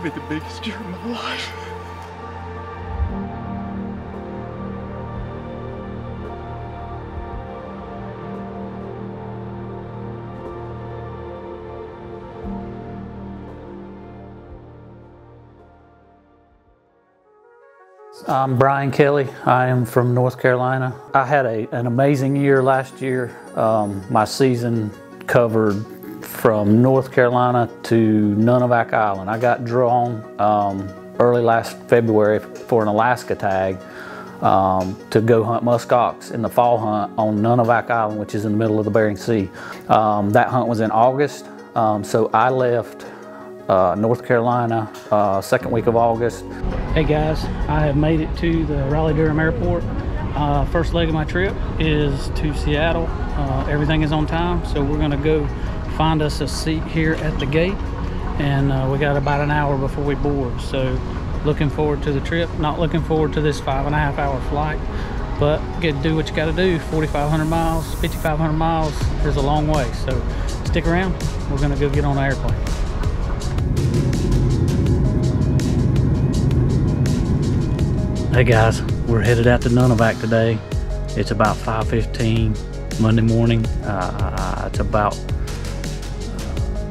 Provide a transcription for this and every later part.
be the biggest deer of my life. I'm Brian Kelly. I am from North Carolina. I had an amazing year last year. My season covered from North Carolina to Nunivak Island. I got drawn early last February for an Alaska tag to go hunt muskox in the fall hunt on Nunivak Island, which is in the middle of the Bering Sea. That hunt was in August, so I left North Carolina second week of August. Hey guys, I have made it to the Raleigh-Durham Airport. First leg of my trip is to Seattle. Everything is on time, so we're gonna go find us a seat here at the gate, and we got about an hour before we board. So looking forward to the trip, not looking forward to this 5.5 hour flight, but get to do what you gotta do. 4,500 miles, 5,500 miles is a long way, so stick around. We're gonna go get on the airplane. Hey guys, we're headed out to Nunivak today. It's about 5:15 Monday morning. It's about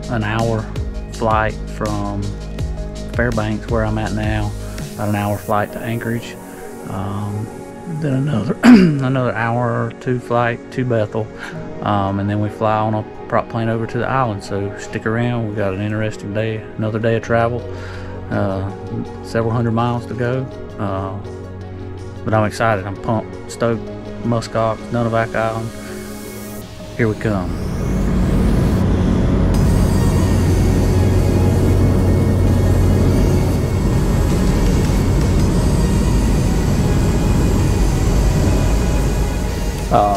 an hour flight from Fairbanks, where I'm at now. About an hour flight to Anchorage. Then another another hour or two flight to Bethel, and then we fly on a prop plane over to the island. So stick around. We've got an interesting day, another day of travel. Several hundred miles to go. But I'm excited, I'm pumped, stoked. Muskox, Nunivak Island, here we come.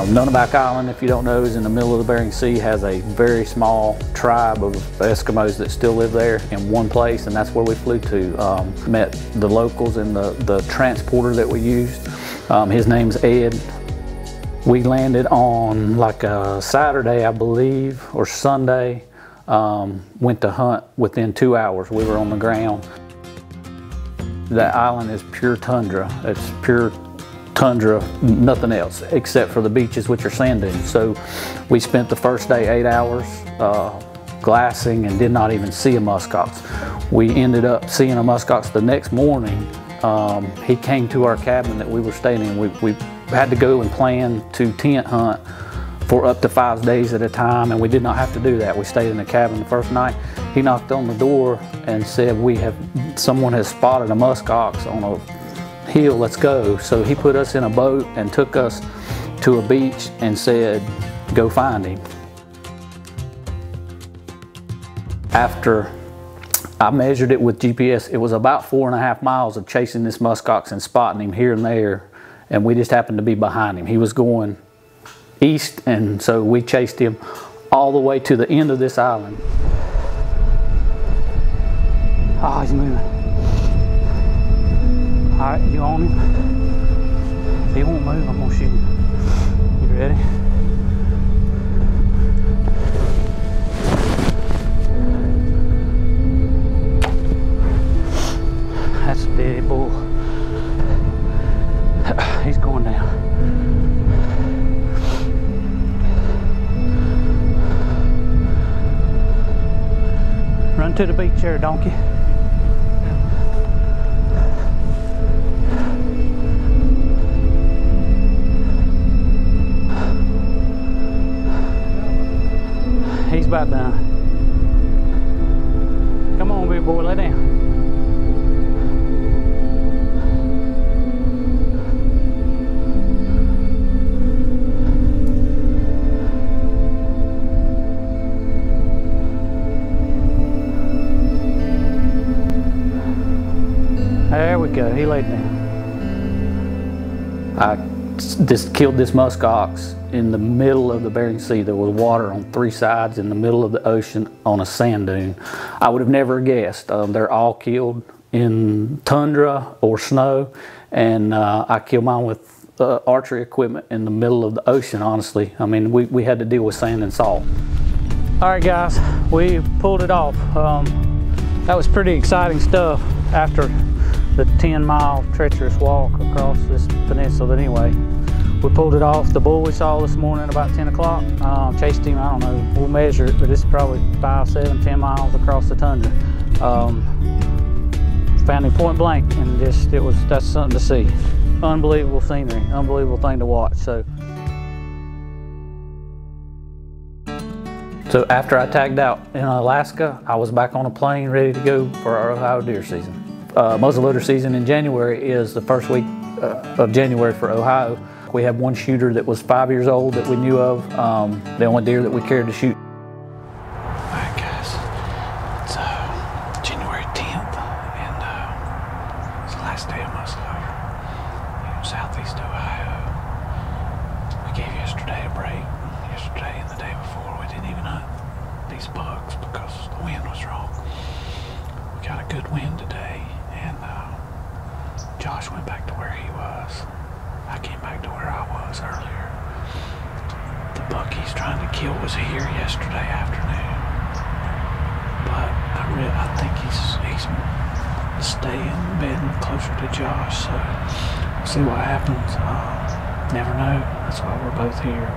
Nunivak Island, if you don't know, is in the middle of the Bering Sea, has a very small tribe of Eskimos that still live there in one place, and that's where we flew to. Met the locals and the transporter that we used. His name's Ed. We landed on like a Saturday, I believe, or Sunday. Went to hunt within 2 hours. We were on the ground. That island is pure tundra. It's pure tundra, nothing else except for the beaches, which are sand dunes. So we spent the first day 8 hours glassing and did not even see a muskox. We ended up seeing a muskox the next morning. He came to our cabin that we were staying in. We had to go and plan to tent hunt for up to 5 days at a time, and we did not have to do that. We stayed in the cabin the first night. He knocked on the door and said, someone has spotted a muskox on a hill, let's go. So he put us in a boat and took us to a beach and said, go find him. After I measured it with GPS, it was about 4.5 miles of chasing this muskox and spotting him here and there, and we just happened to be behind him. He was going east, and so we chased him all the way to the end of this island. Oh, he's moving. All right, you on him? If he won't move, I'm gonna shoot him. You ready? That's a dead bull. He's going down. Run to the beach there, donkey. He's about done. Come on, big boy, lay down. There we go, he laid down. I just killed this muskox in the middle of the Bering Sea. There was water on 3 sides in the middle of the ocean on a sand dune. I would have never guessed. They're all killed in tundra or snow, and I killed mine with archery equipment in the middle of the ocean, honestly. I mean, we had to deal with sand and salt. All right, guys, we pulled it off. That was pretty exciting stuff after the 10-mile treacherous walk across this peninsula. Anyway, we pulled it off. The bull we saw this morning about 10 o'clock. Chased him, I don't know, we'll measure it, but it's probably 5, 7, 10 miles across the tundra. Found him point blank, and that's something to see. Unbelievable scenery, unbelievable thing to watch. So after I tagged out in Alaska, I was back on a plane ready to go for our Ohio deer season. Muzzleloader season in January is the first week of January for Ohio. We had one shooter that was 5 years old that we knew of, the only deer that we cared to shoot. All right, guys, it's January 10th, and it's the last day of muzzleloader in southeast Ohio. We gave yesterday a break. Yesterday and the day before, we didn't even hunt these bucks because the wind was wrong. We got a good wind today, and Josh went back to where he was. I came back to where I was earlier. The buck he's trying to kill was here yesterday afternoon, but I think he's staying bedding closer to Josh, so we'll see what happens. Never know. That's why we're both here.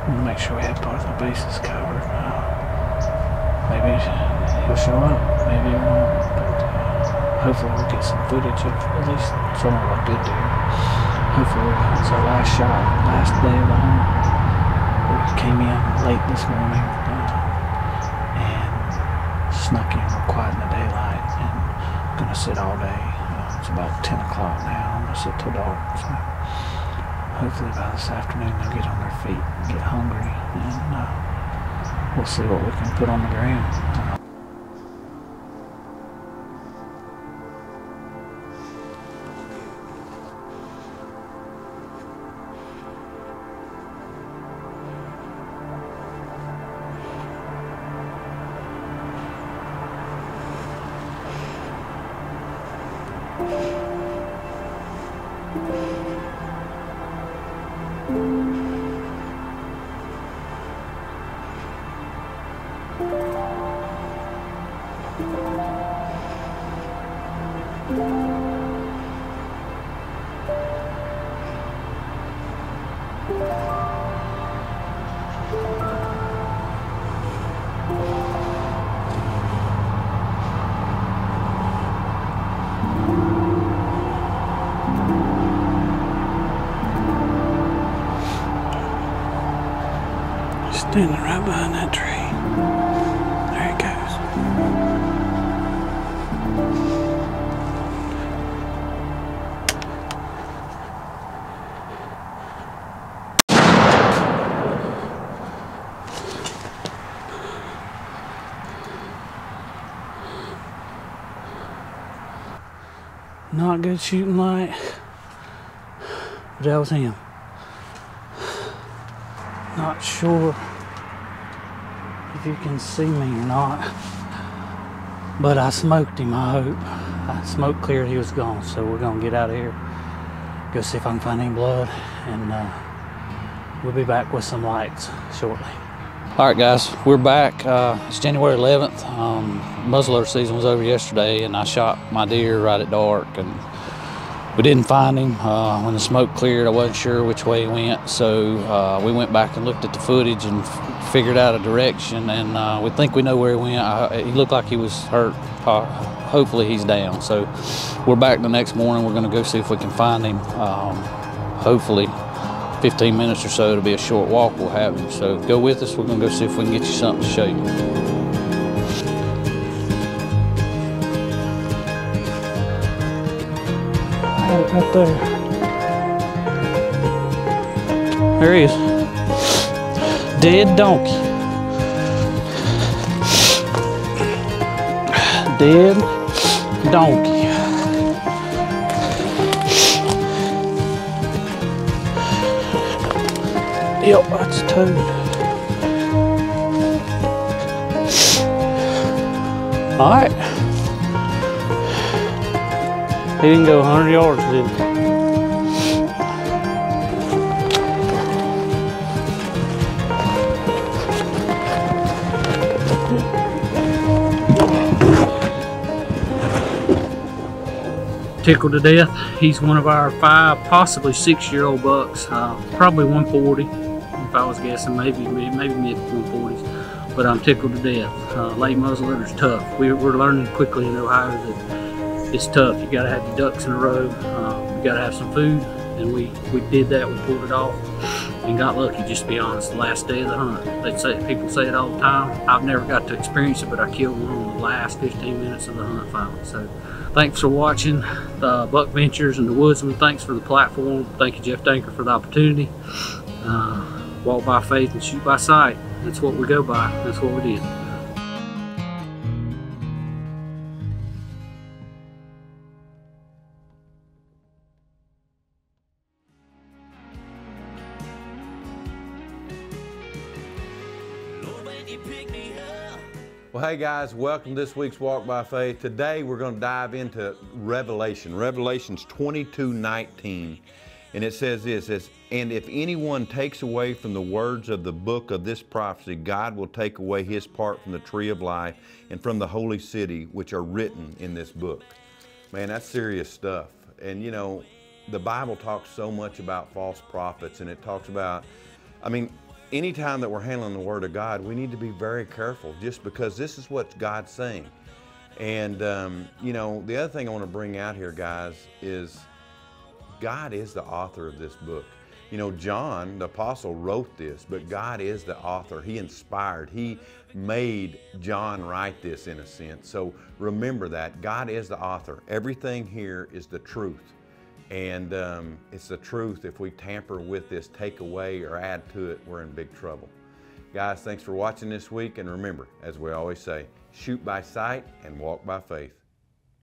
We want to make sure we have both our bases covered. Maybe he'll show up, maybe he won't, but hopefully we'll get some footage of at least some of our good deer. Hopefully it's our last shot, last day of the hunt. We came in late this morning and snuck in real quiet in the daylight, and I'm gonna sit all day. It's about 10 o'clock now. I'm gonna sit till dark. So hopefully by this afternoon they'll get on their feet, get hungry, and we'll see what we can put on the ground. Standing right behind that tree. There he goes. Not good shooting light, but that was him. Not sure if you can see me or not, but I smoked him, I hope. I smoke cleared, he was gone, so we're gonna get out of here, go see if I can find any blood, and we'll be back with some lights shortly. All right, guys, we're back. It's January 11th. Muzzleloader season was over yesterday, and I shot my deer right at dark, and we didn't find him. When the smoke cleared, I wasn't sure which way he went, so we went back and looked at the footage and figured out a direction, and we think we know where he went. He looked like he was hurt. Hopefully he's down. So we're back the next morning. We're gonna go see if we can find him. Hopefully 15 minutes or so, it'll be a short walk, we'll have him. So go with us, we're gonna go see if we can get you something to show you. Right there. There he is. Dead donkey. Dead donkey. Yep, that's a toad. All right. He didn't go 100 yards, did he? tickled to death. He's one of our 5, possibly 6-year-old bucks, probably 140 if I was guessing, maybe mid 140s, but I'm tickled to death. Late muzzleloader's tough. We're learning quickly in Ohio that it's tough. You got to have your ducks in a row. You got to have some food, and we did that. We pulled it off and got lucky, just to be honest. The last day of the hunt, people say it all the time. I've never got to experience it, but I killed one on the last 15 minutes of the hunt finally. So thanks for watching the Buck Ventures and the Woodsman. Thanks for the platform. Thank you, Jeff Danker, for the opportunity. Walk by faith and shoot by sight. That's what we go by. That's what we did. Well, hey guys, welcome to this week's Walk by Faith. Today we're going to dive into Revelation. Revelation's 22:19. And it says this, and if anyone takes away from the words of the book of this prophecy, God will take away his part from the tree of life and from the holy city, which are written in this book. Man, that's serious stuff. And you know, the Bible talks so much about false prophets, and it talks about, I mean, anytime that we're handling the Word of God, we need to be very careful, just because this is what God's saying. And you know, the other thing I want to bring out here, guys, is God is the author of this book. You know, John, the apostle, wrote this, but God is the author. He inspired, he made John write this in a sense. So remember that, God is the author. Everything here is the truth. And it's the truth. If we tamper with this, take away or add to it, we're in big trouble. Guys, thanks for watching this week. And remember, as we always say, shoot by sight and walk by faith.